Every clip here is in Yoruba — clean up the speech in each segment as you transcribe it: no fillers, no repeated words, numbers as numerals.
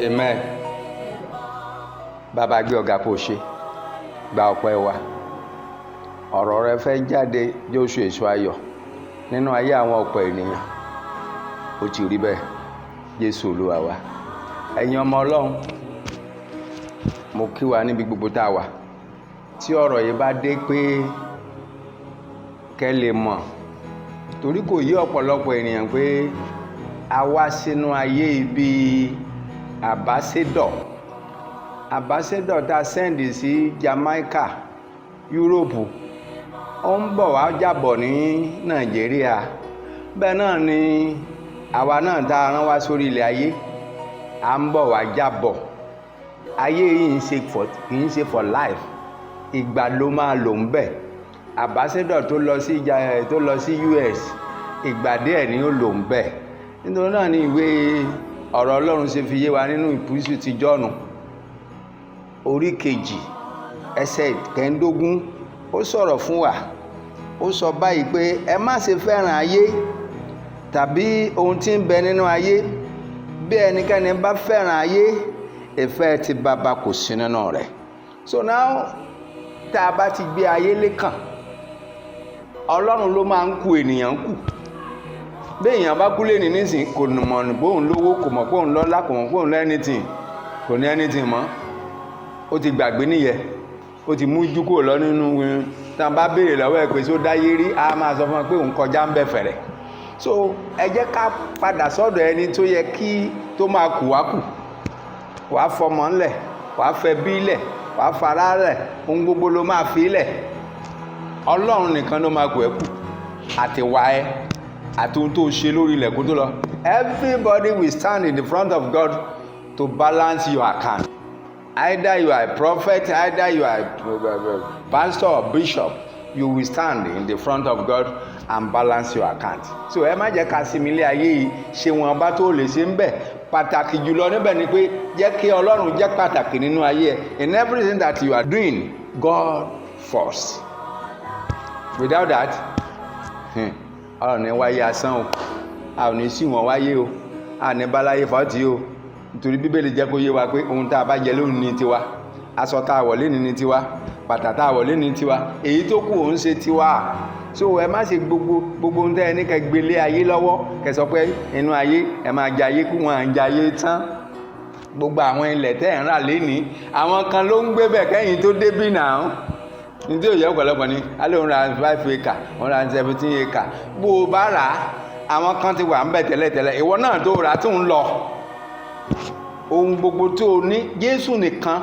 Amen. Bàbá gbé ọ̀gá kò ṣe gba ọpẹ́ wa. Ọ̀rọ̀ rẹ fẹ́ jáde jóṣù èso ayọ̀ nínú ayé àwọn ọ̀pọ̀ ènìyàn. Ó ti rí bẹ́ẹ̀. Jésù Olúwa wa. Ẹ̀yin ọmọ Ọlọ́run, mo kí wa níbi gbogbo tá a wà. Tí ọ̀rọ̀ yìí bá dé pé kẹ́ lè mọ̀, torí kò yé ọ̀pọ̀lọpọ̀ ènìyàn pé a wá sínú ayé ibi àbáṣẹ́dọ̀ tá a sẹ́ndì sí Jamaica, Yúróòpù, ó ń bọ̀ wá jábọ̀ ní Nàìjíríà. Bẹ́ẹ̀ náà ni àwa náà tá a rán wá sórí ilẹ̀ ayé, à ń bọ̀ wá jábọ̀. Ayé yìí kì í ṣe for life, ìgbà ló máa lò ń bẹ̀. Àbáṣẹ́dọ̀ tó lọ sí US, ìgbà díẹ̀ ni ó lò ń bẹ̀. Nítorí náà ni ìwé ọ̀rọ̀ Ọlọ́run ṣe fi yé wa nínú ìpísù ti Jọ́ọ̀nù orí 2 ẹsẹ̀ 15. Ó sọ̀rọ̀ fún wa, ó sọ báyìí pé ẹ má ṣe fẹ́ràn ayé tàbí ohun tí ń bẹ nínú ayé. Bí ẹnikẹ́ni bá fẹ́ràn ayé, ìfẹ́ ti Baba kò sí nínú rẹ̀. So now tá a bá ti gbé ayé lékàn, Ọlọ́run ló máa ń kù, ènìyàn kù. Bí èèyàn bá kú lé ní nísìn, kò mọ̀ pé òun lówó, kò mọ̀ pé òun lọ́lá, kò mọ̀ pé òun lẹ́nìtìn, kò ní anything mọ́. Ó ti gbàgbé nìyẹn, ó ti mú jú kúrò lọ nínú. Tá a bá béèrè lọ́wọ́ ẹ̀ pé só dáyé rí, a máa sọ fún wọn pé òun kọjá ń bẹ̀ fẹ̀rẹ̀. So ẹ jẹ́ ká padà sọ́dọ̀ ẹni tó yẹ kí tó máa kù wá kù. Wàá fọmọ ńlẹ̀, wàá fẹ́ bí lẹ̀, wàá fara rẹ̀, ohun gbogbo ló máa fi lẹ̀. Ọlọ́run nìkan ló máa kù ẹ́ kù, àti wà ẹ́, àti ohun tó ṣe lórí ilẹ̀ kó tó lọ. Everybody will stand in the front of God to balance your account. Either you are a prophet, either you are a pastor or bishop, you will stand in the front of God and balance your account. So ẹ má jẹ́ ká sinmi ilé ayé yìí, ṣe wọn bá tó lè ṣe ń bẹ̀. Pàtàkì jùlọ níbẹ̀ ni pé jẹ́ kí Ọlọ́run jẹ́ pàtàkì nínú ayé ẹ. In everything that you are doing, God first. Without that, ọ̀rọ̀ ní wáyé asán o, a ò ní sí wọn wáyé o, a ní báláyé fọ́tí o. Nítorí Bíbélì jẹ́ kó yé wa pé ohun tá a bá jẹ lónìí ní tiwa, aṣọ tá a wọ̀ lónìí ní tiwa, bàtà tá a wọ̀ lónìí ní tiwa, èyí tó kù òun ṣe tiwa. So ẹ má ṣe gbogbo ohun tẹ́ ẹ ní kẹ́ gbélé ayé lọ́wọ́, kẹ́ sọ pé inú ayé ẹ máa jẹ ayé kú, wọn à ń jẹ ayé tán. Gbogbo àwọn ilẹ̀ tẹ́ ẹ̀ ń rà lénìí, àwọn kan ló ń gbé bẹ̀ kẹ́yìn tó débì náà. Ní tí ò yẹ ọ̀pọ̀lọpọ̀ ni a lè ń ra 5 acre, wọ́n ra 17 acre. Bó o bá rà á, àwọn kan ti wà ń bẹ̀ tẹ́lẹ̀tẹ́lẹ̀, ìwọ náà tó rà tó ń lọ. Ohun gbogbo tó o ní, Jésù nìkan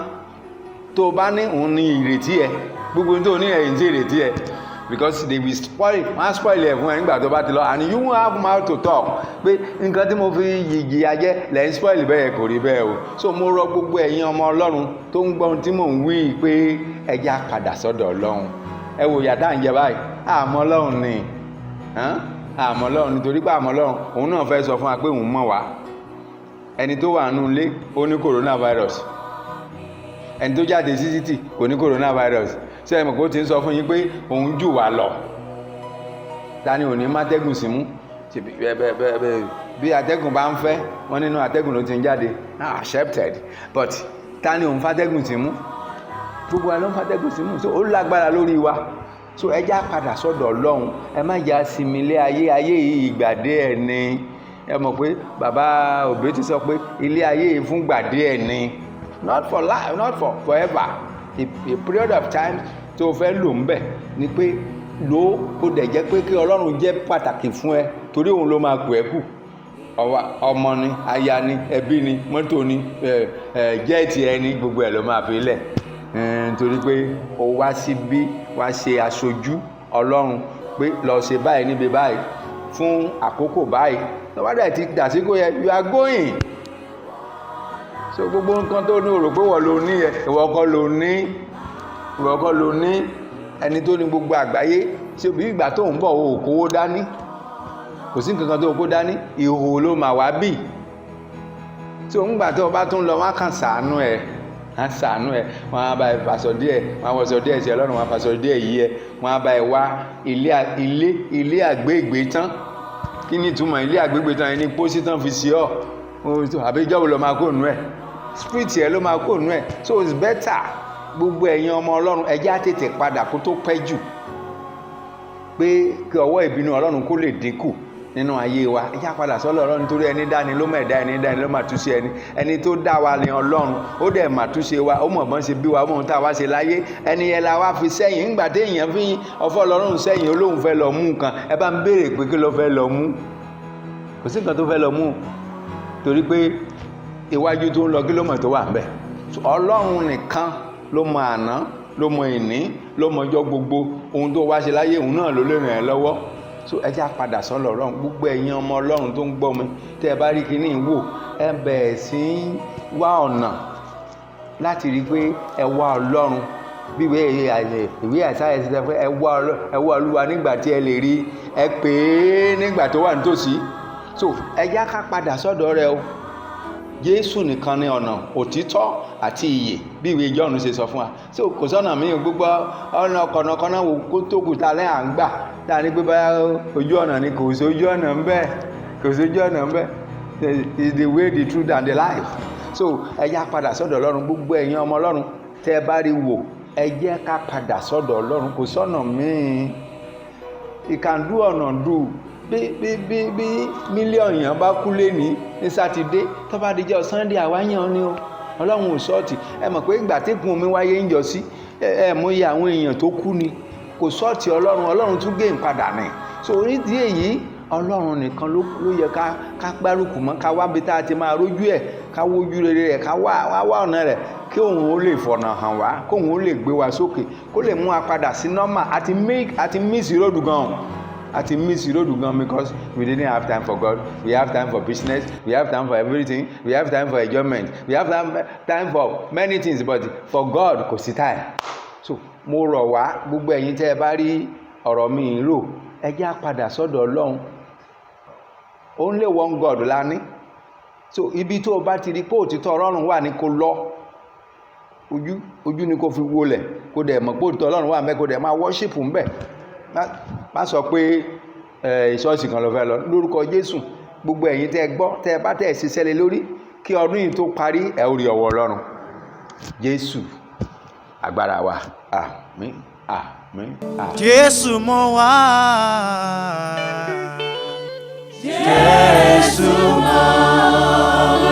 tó o bá ní, òun ní ìrètí ẹ. Gbogbo tó o ní ẹ̀yìn tí ìrètí ẹ, because they will spoil, wọ́n spoil ẹ̀ fún ẹ nígbà tó bá ti lọ, and you won't have mouth to talk pé nǹkan tí mo fi yìgìyà jẹ́ lẹ́ ń spoil bẹ́ẹ̀, kò rí bẹ́ẹ̀ o. So mo rọ gbogbo ẹ̀yin ọmọ Ọlọ́run tó ń gbọ́ ohun tí mò ń wí pé ẹ já padà sọ́dọ̀ Ọlọ́run. Ẹ wò yàtá ń jẹ báyìí, àmọ́ Ọlọ́run ni, àmọ́ Ọlọ́run, nítorí pé àmọ́ Ọlọ́run òun náà fẹ́ sọ fún wa pé òun mọ̀ wá. Ẹni tó wà nínú ilé ó ní coronavirus, ẹni tó jáde sí títì kò ní coronavirus. Ṣé ẹ mọ̀ kó ti ń sọ fún yín pé òun jù wá lọ? Ta ni ò ní mátẹ́gùn sí mú? Bí atẹ́gùn bá ń fẹ́, wọ́n nínú atẹ́gùn ló ti ń jáde, accepted. But ta ni òun fátẹ́gùn sí mú? Gbogbo wa ló ń fátẹ́gùn sí mú. So ó lágbára lórí wa. So ẹ já padà sọ́dọ̀ Ọlọ́run, ẹ má já sinmi ilé ayé yìí, ìgbà díẹ̀ ni. Ẹ mọ̀ pé bàbá Òbí ti sọ pé ilé ayé yìí fún ìgbà díẹ̀ ni, not for life, not for forever. A period of time tó fẹ́ lò ń bẹ̀ ni pé lò ó dẹ̀ jẹ́ pé kí Ọlọ́run jẹ́ pàtàkì fún ẹ, torí òun ló máa kù ẹ́ kù. Ọmọ ni, aya ni, ẹbí ni, mọ́tò ni, jẹ́ẹ̀tì ẹni, gbogbo ẹ̀ ló máa fi lẹ̀. Nítorí pé o wá síbí wá ṣe aṣojú Ọlọ́run pé lọ ṣe báyìí níbi báyìí fún àkókò báyìí. Lọ́wọ́dẹ̀ ti dàsíkò yẹ, you are going. So gbogbo nǹkan tó ní o rò pé wọ́n ló ní ẹ, ìwọ kọ́ ló ní. Ẹni tó ní gbogbo àgbáyé, ṣé bí ìgbà tó ń bọ̀ o kówó dání, kò sí nǹkan tó kó dání, ìhòòhò ló máa wá bì. Tí o ń gbà tó bá tún lọ, wọ́n kàn ṣàánú ẹ, á ṣàánú ẹ, wọ́n á bá ẹ fàṣọ díẹ̀, wọ́n á wọṣọ díẹ̀ sí ẹ lọ́rùn, wọ́n á fàṣọ díẹ̀ yí ẹ, wọ́n á bá ẹ wá ilé àgbégbé tán. Kí ni ìtumọ̀ ilé àgbégbé tán? Ẹni pósí tán fi sí ọ àbí ìjọba ló máa kó nù ẹ, spirit ẹ ló máa kó nù ẹ. So it's better gbogbo ẹ̀yin ọmọ Ọlọ́run ẹ jẹ́ á tètè padà kó tó pẹ́ jù, pé kí ọwọ́ ìbínú Ọlọ́run kó lè dínkù nínú ayé wa. Ẹ jẹ́ á padà sọ́dọ̀ Ọlọ́run, nítorí ẹni dání ló mẹ̀dá, ẹni dání ló máa túnṣe ẹni tó dá wa ní Ọlọ́run, ó dẹ̀ máa túnṣe wa, ó mọ̀ bọ́n ṣe bí wa, ó mọ̀ ohun tá a wá ṣe láyé. Ẹni yẹn la wá fi sẹ́yìn. Nígbà tí èèyàn fi ọ̀fọ̀ Ọlọ́run sẹ́yìn olóhùn fẹ́ lọ mú nǹkan, ẹ bá ń béèrè pé kí ló fẹ́ lọ mú? Kò sí nǹkan tó fẹ́ lọ mú, torí pé iwájú tó ń lọ kí ló mọ̀ tó wà ńbẹ̀. Ọlọ́run nìkan ló mọ àná, ló mọ ìní, ló mọ ọjọ́ gbogbo. Ohun tó wá ṣe láyé òun náà ló lè ràn ẹ́ lọ́wọ́. So ẹ jẹ́ á padà sọ́dọ̀ Ọlọ́run. Gbogbo ẹ̀yin ọmọ Ọlọ́run tó ń gbọ́ mi, tẹ́ ẹ bá rí kíní wò, ẹ bẹ̀rẹ̀ sí wá ọ̀nà láti rí pé ẹ wá Ọlọ́run. Bí ìwé Àìsáyà ti sọ pé ẹ wá Olúwa nígbà tí ẹ lè rí, ẹ pè é nígbà tó wà nítòsí. So ẹ jẹ́ ká padà sọ́dọ̀ rẹ̀ o. Jésù nìkan ni ọ̀nà, òtítọ́ àti ìyè, bí ìwé Jọ́ọ̀nù ṣe sọ fún wa. So kò sọ́nà míì, gbogbo ọ̀nà kọ̀nàkọ́nà wo kó tó kù ta lẹ́yìn à ń gbà, tá a ní pé báyà ojú ọ̀nà ni, kò sí ojú ọ̀nà ń bẹ, kò sí ojú ọ̀nà ń bẹ. Is the way, the truth and the life. So ẹ jẹ́ á padà sọ́dọ̀ Ọlọ́run. Gbogbo ẹ̀yin ọmọ Ọlọ́run tẹ́ ẹ bá rí wò, ẹ jẹ́ ká padà sọ́dọ̀ Ọlọ́run. Kò sọ́nà míì. He can do ọ̀nà do. Bí mílíọ̀nù èèyàn bá kú lénìí ní sátidé, tó bá dijọ́ Sunday àwáyàn ni o. Ọlọ́run ò sọ́ọ̀tì. Ẹ mọ̀ pé ìgbà tí ìkún omi wáyé ń jọ sí, ẹ mọ̀ iye àwọn èèyàn tó kú ni. Kò sọ́ọ̀tì Ọlọ́run tún gé ìpadà ni. So onídìí èyí, Ọlọ́run nìkan ló yẹ ká gbárùkù mọ́, ká wá bí tá a ti máa rójú ẹ̀, ká wójú rere rẹ̀, ká wá ọ̀nà rẹ̀, kí òun ó lè fọ̀nà hàn wá, kí òun ó lè gbé wa sókè, kó lè mú wa padà sí normal. Àti miss road gan. Àti miss road gan, because we didn't have time for God. We have time for business. We have time for everything. We have time for enjoyment. We have time for many things, but for God kò sí time. So mo rọ̀ wá, gbogbo ẹ̀yin tẹ́ ẹ bá rí ọ̀rọ̀ mi rò, ẹ jẹ́ á padà sọ́dọ̀ Ọlọ́run. Only one God la ní. So ibi tó o bá ti rí pé òtítọ́ Ọlọ́run wà ní kó lọ. Ojú ni kó fi wọlẹ̀, kó dẹ̀ mọ̀ pé òtítọ́ Ọlọ́run wà ńbẹ̀, kó dẹ̀ máa worship ńbẹ̀. Má sọ pé ìṣọ́ọ̀ṣì kan ló fẹ́ lọ. Lórúkọ Jésù, gbogbo ẹ̀yin tẹ́ ẹ gbọ́, tẹ́ ẹ bá tẹ́ ẹ ṣiṣẹ́ lé lórí, kí ọdún yìí tó parí, ẹ ó rí ọwọ́ Ọlọ́run. Jésù agbára wa. Àmín, àmín, àmín. Jésù mo wá. Jésù mo wá.